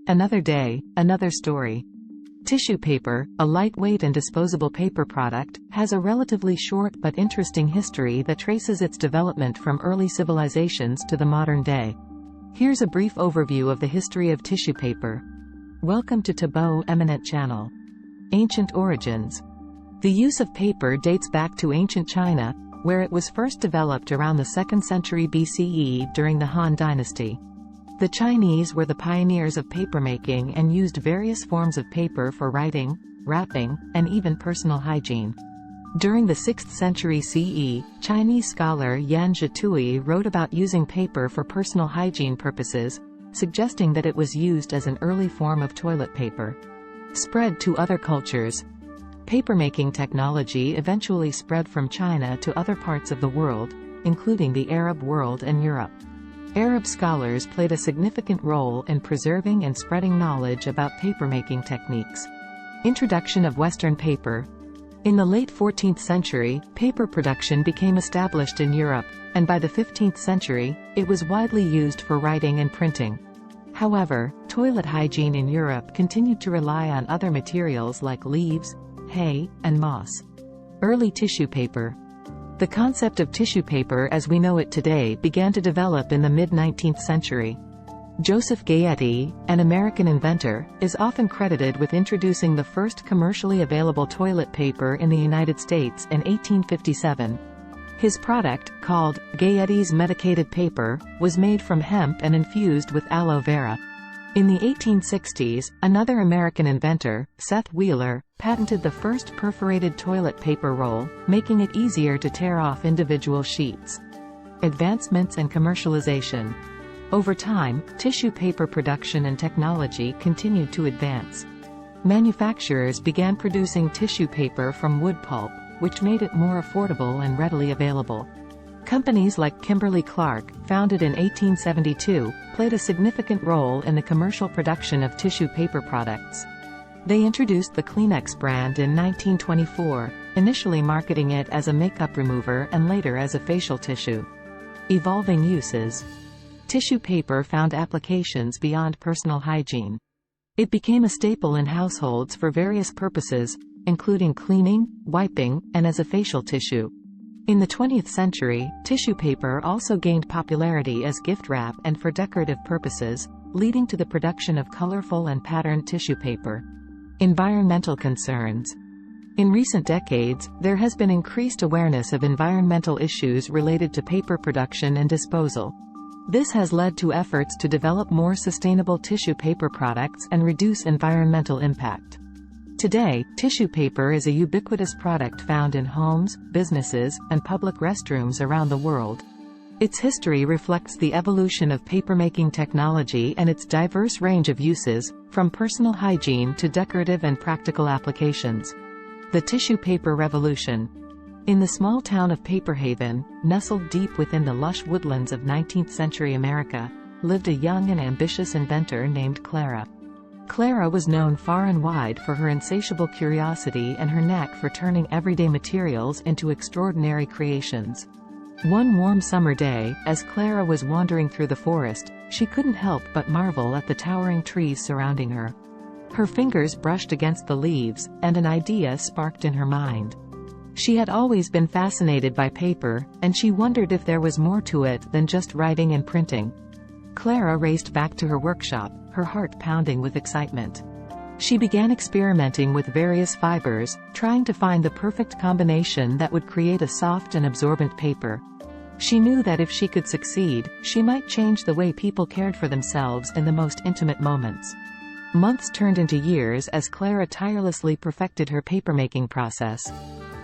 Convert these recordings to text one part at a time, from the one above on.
Another day, another story. Tissue paper, a lightweight and disposable paper product, has a relatively short but interesting history that traces its development from early civilizations to the modern day. Here's a brief overview of the history of tissue paper. Welcome to Tabo Eminent Channel. Ancient origins. The use of paper dates back to ancient China, where it was first developed around the 2nd century BCE during the Han Dynasty. The Chinese were the pioneers of papermaking and used various forms of paper for writing, wrapping, and even personal hygiene. During the 6th century CE, Chinese scholar Yan Zhitui wrote about using paper for personal hygiene purposes, suggesting that it was used as an early form of toilet paper. Spread to other cultures. Papermaking technology eventually spread from China to other parts of the world, including the Arab world and Europe. Arab scholars played a significant role in preserving and spreading knowledge about papermaking techniques. Introduction of Western paper. In the late 14th century, paper production became established in Europe, and by the 15th century, it was widely used for writing and printing. However, toilet hygiene in Europe continued to rely on other materials like leaves, hay, and moss. Early tissue paper. The concept of tissue paper as we know it today began to develop in the mid-19th century. Joseph Gayeti, an American inventor, is often credited with introducing the first commercially available toilet paper in the United States in 1857. His product, called Gayeti's medicated paper, was made from hemp and infused with aloe vera. In the 1860s, another American inventor, Seth Wheeler, patented the first perforated toilet paper roll, making it easier to tear off individual sheets. Advancements and commercialization. Over time, tissue paper production and technology continued to advance. Manufacturers began producing tissue paper from wood pulp, which made it more affordable and readily available. Companies like Kimberly-Clark, founded in 1872, played a significant role in the commercial production of tissue paper products. They introduced the Kleenex brand in 1924, initially marketing it as a makeup remover and later as a facial tissue. Evolving uses. Tissue paper found applications beyond personal hygiene. It became a staple in households for various purposes, including cleaning, wiping, and as a facial tissue. In the 20th century, tissue paper also gained popularity as gift wrap and for decorative purposes, leading to the production of colorful and patterned tissue paper. Environmental concerns. In recent decades, there has been increased awareness of environmental issues related to paper production and disposal. This has led to efforts to develop more sustainable tissue paper products and reduce environmental impact. Today, tissue paper is a ubiquitous product found in homes, businesses, and public restrooms around the world. Its history reflects the evolution of papermaking technology and its diverse range of uses, from personal hygiene to decorative and practical applications. The tissue paper revolution. In the small town of Paperhaven, nestled deep within the lush woodlands of 19th century America, lived a young and ambitious inventor named Clara. Clara was known far and wide for her insatiable curiosity and her knack for turning everyday materials into extraordinary creations. One warm summer day, as Clara was wandering through the forest, she couldn't help but marvel at the towering trees surrounding her. Her fingers brushed against the leaves, and an idea sparked in her mind. She had always been fascinated by paper, and she wondered if there was more to it than just writing and printing. Clara raced back to her workshop, her heart pounding with excitement. She began experimenting with various fibers, trying to find the perfect combination that would create a soft and absorbent paper. She knew that if she could succeed, she might change the way people cared for themselves in the most intimate moments. Months turned into years as Clara tirelessly perfected her papermaking process.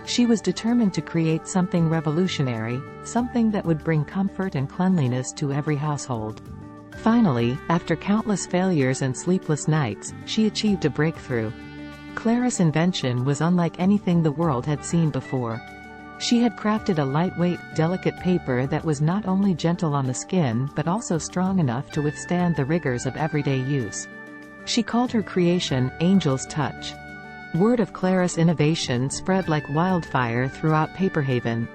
She was determined to create something revolutionary, something that would bring comfort and cleanliness to every household. Finally, after countless failures and sleepless nights, she achieved a breakthrough. Clara's invention was unlike anything the world had seen before. She had crafted a lightweight, delicate paper that was not only gentle on the skin but also strong enough to withstand the rigors of everyday use. She called her creation, Angel's Touch. Word of Clara's innovation spread like wildfire throughout Paperhaven.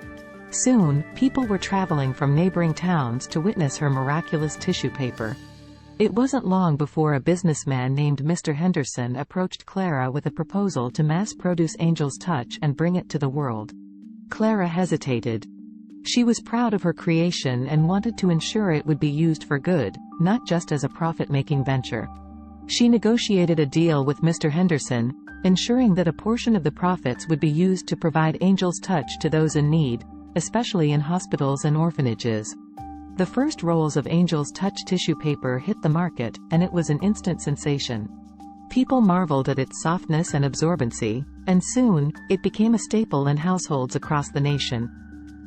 Soon, people were traveling from neighboring towns to witness her miraculous tissue paper. It wasn't long before a businessman named Mr. Henderson approached Clara with a proposal to mass-produce Angel's Touch and bring it to the world. Clara hesitated. She was proud of her creation and wanted to ensure it would be used for good, not just as a profit-making venture. She negotiated a deal with Mr. Henderson, ensuring that a portion of the profits would be used to provide Angel's Touch to those in need, especially in hospitals and orphanages. The first rolls of Angel's Touch tissue paper hit the market, and it was an instant sensation. People marveled at its softness and absorbency, and soon, it became a staple in households across the nation.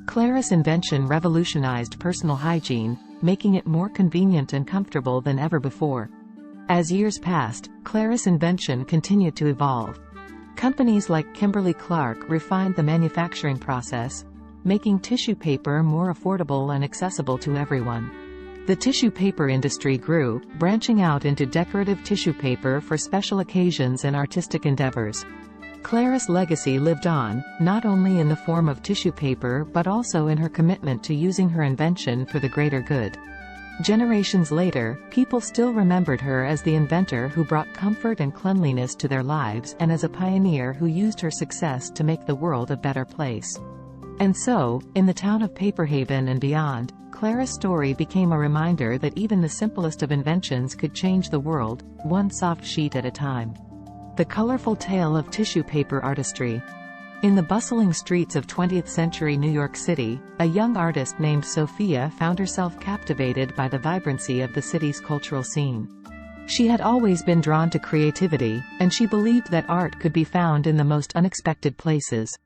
Clara's invention revolutionized personal hygiene, making it more convenient and comfortable than ever before. As years passed, Clara's invention continued to evolve. Companies like Kimberly-Clark refined the manufacturing process, making tissue paper more affordable and accessible to everyone. The tissue paper industry grew, branching out into decorative tissue paper for special occasions and artistic endeavors. Clara's legacy lived on, not only in the form of tissue paper but also in her commitment to using her invention for the greater good. Generations later, people still remembered her as the inventor who brought comfort and cleanliness to their lives and as a pioneer who used her success to make the world a better place. And so, in the town of Paperhaven and beyond, Clara's story became a reminder that even the simplest of inventions could change the world, one soft sheet at a time. The colorful tale of tissue paper artistry. In the bustling streets of 20th-century New York City, a young artist named Sophia found herself captivated by the vibrancy of the city's cultural scene. She had always been drawn to creativity, and she believed that art could be found in the most unexpected places.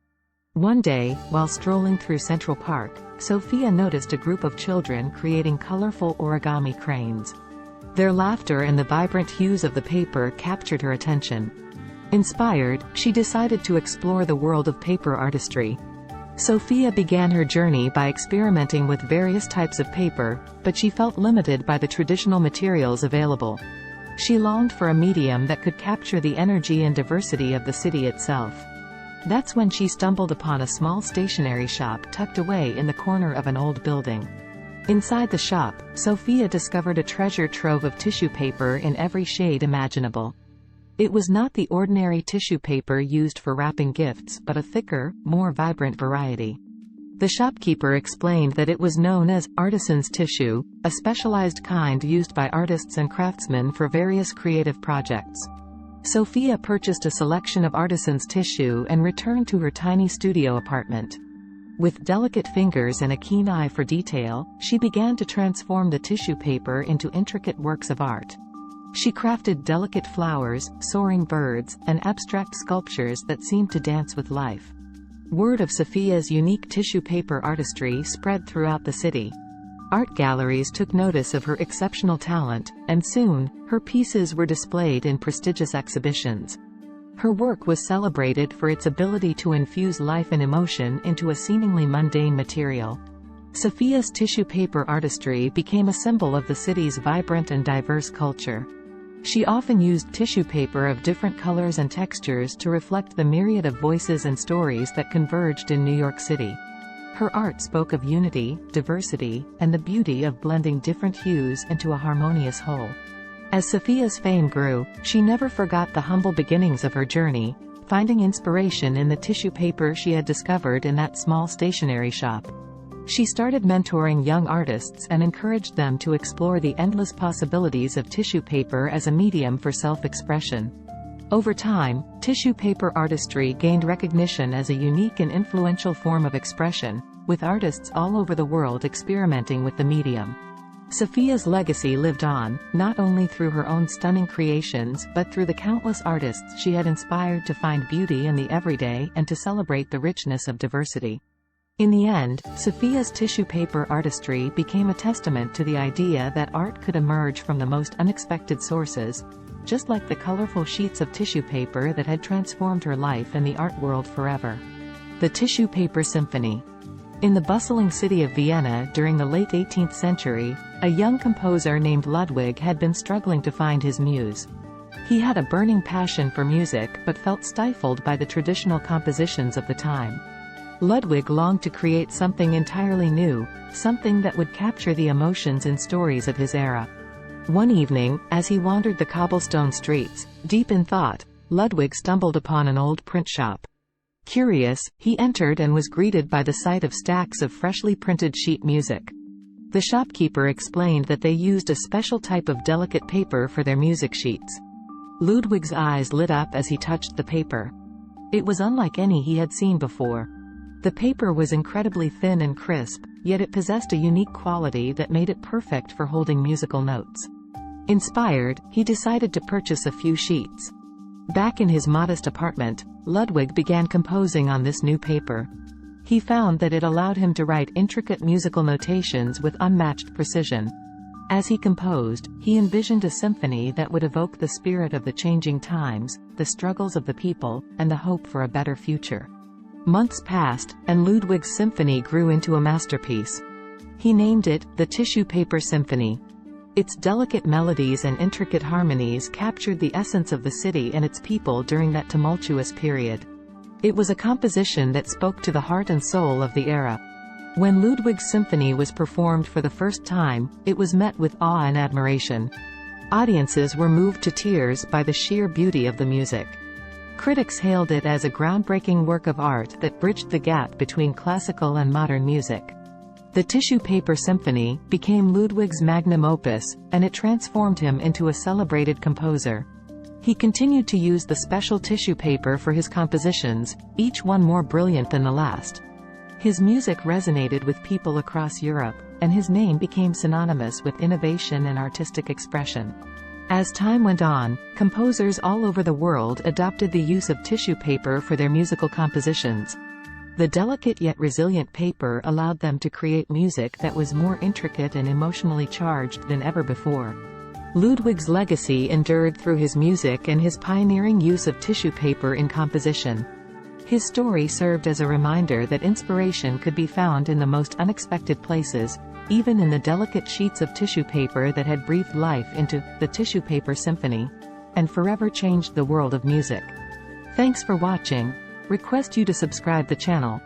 One day, while strolling through Central Park, Sophia noticed a group of children creating colorful origami cranes. Their laughter and the vibrant hues of the paper captured her attention. Inspired, she decided to explore the world of paper artistry. Sophia began her journey by experimenting with various types of paper, but she felt limited by the traditional materials available. She longed for a medium that could capture the energy and diversity of the city itself. That's when she stumbled upon a small stationery shop tucked away in the corner of an old building. Inside the shop, Sophia discovered a treasure trove of tissue paper in every shade imaginable. It was not the ordinary tissue paper used for wrapping gifts but a thicker, more vibrant variety. The shopkeeper explained that it was known as artisan's tissue, a specialized kind used by artists and craftsmen for various creative projects. Sophia purchased a selection of artisan's tissue and returned to her tiny studio apartment. With delicate fingers and a keen eye for detail, she began to transform the tissue paper into intricate works of art. She crafted delicate flowers, soaring birds, and abstract sculptures that seemed to dance with life. Word of Sophia's unique tissue paper artistry spread throughout the city. Art galleries took notice of her exceptional talent, and soon, her pieces were displayed in prestigious exhibitions. Her work was celebrated for its ability to infuse life and emotion into a seemingly mundane material. Sophia's tissue paper artistry became a symbol of the city's vibrant and diverse culture. She often used tissue paper of different colors and textures to reflect the myriad of voices and stories that converged in New York City. Her art spoke of unity, diversity, and the beauty of blending different hues into a harmonious whole. As Sophia's fame grew, she never forgot the humble beginnings of her journey, finding inspiration in the tissue paper she had discovered in that small stationery shop. She started mentoring young artists and encouraged them to explore the endless possibilities of tissue paper as a medium for self-expression. Over time, tissue paper artistry gained recognition as a unique and influential form of expression, with artists all over the world experimenting with the medium. Sophia's legacy lived on, not only through her own stunning creations but through the countless artists she had inspired to find beauty in the everyday and to celebrate the richness of diversity. In the end, Sophia's tissue paper artistry became a testament to the idea that art could emerge from the most unexpected sources, just like the colorful sheets of tissue paper that had transformed her life and the art world forever. The Tissue Paper Symphony. In the bustling city of Vienna during the late 18th century, a young composer named Ludwig had been struggling to find his muse. He had a burning passion for music but felt stifled by the traditional compositions of the time. Ludwig longed to create something entirely new, something that would capture the emotions and stories of his era. One evening, as he wandered the cobblestone streets, deep in thought, Ludwig stumbled upon an old print shop. Curious, he entered and was greeted by the sight of stacks of freshly printed sheet music. The shopkeeper explained that they used a special type of delicate paper for their music sheets. Ludwig's eyes lit up as he touched the paper. It was unlike any he had seen before. The paper was incredibly thin and crisp, yet it possessed a unique quality that made it perfect for holding musical notes. Inspired, he decided to purchase a few sheets. Back in his modest apartment, Ludwig began composing on this new paper. He found that it allowed him to write intricate musical notations with unmatched precision. As he composed, he envisioned a symphony that would evoke the spirit of the changing times, the struggles of the people, and the hope for a better future. Months passed, and Ludwig's symphony grew into a masterpiece. He named it the Tissue Paper Symphony. Its delicate melodies and intricate harmonies captured the essence of the city and its people during that tumultuous period. It was a composition that spoke to the heart and soul of the era. When Ludwig's symphony was performed for the first time, it was met with awe and admiration. Audiences were moved to tears by the sheer beauty of the music. Critics hailed it as a groundbreaking work of art that bridged the gap between classical and modern music. The Tissue Paper Symphony became Ludwig's magnum opus, and it transformed him into a celebrated composer. He continued to use the special tissue paper for his compositions, each one more brilliant than the last. His music resonated with people across Europe, and his name became synonymous with innovation and artistic expression. As time went on, composers all over the world adopted the use of tissue paper for their musical compositions. The delicate yet resilient paper allowed them to create music that was more intricate and emotionally charged than ever before. Ludwig's legacy endured through his music and his pioneering use of tissue paper in composition. His story served as a reminder that inspiration could be found in the most unexpected places, even in the delicate sheets of tissue paper that had breathed life into the Tissue Paper Symphony, and forever changed the world of music. Thanks for watching. Request you to subscribe the channel.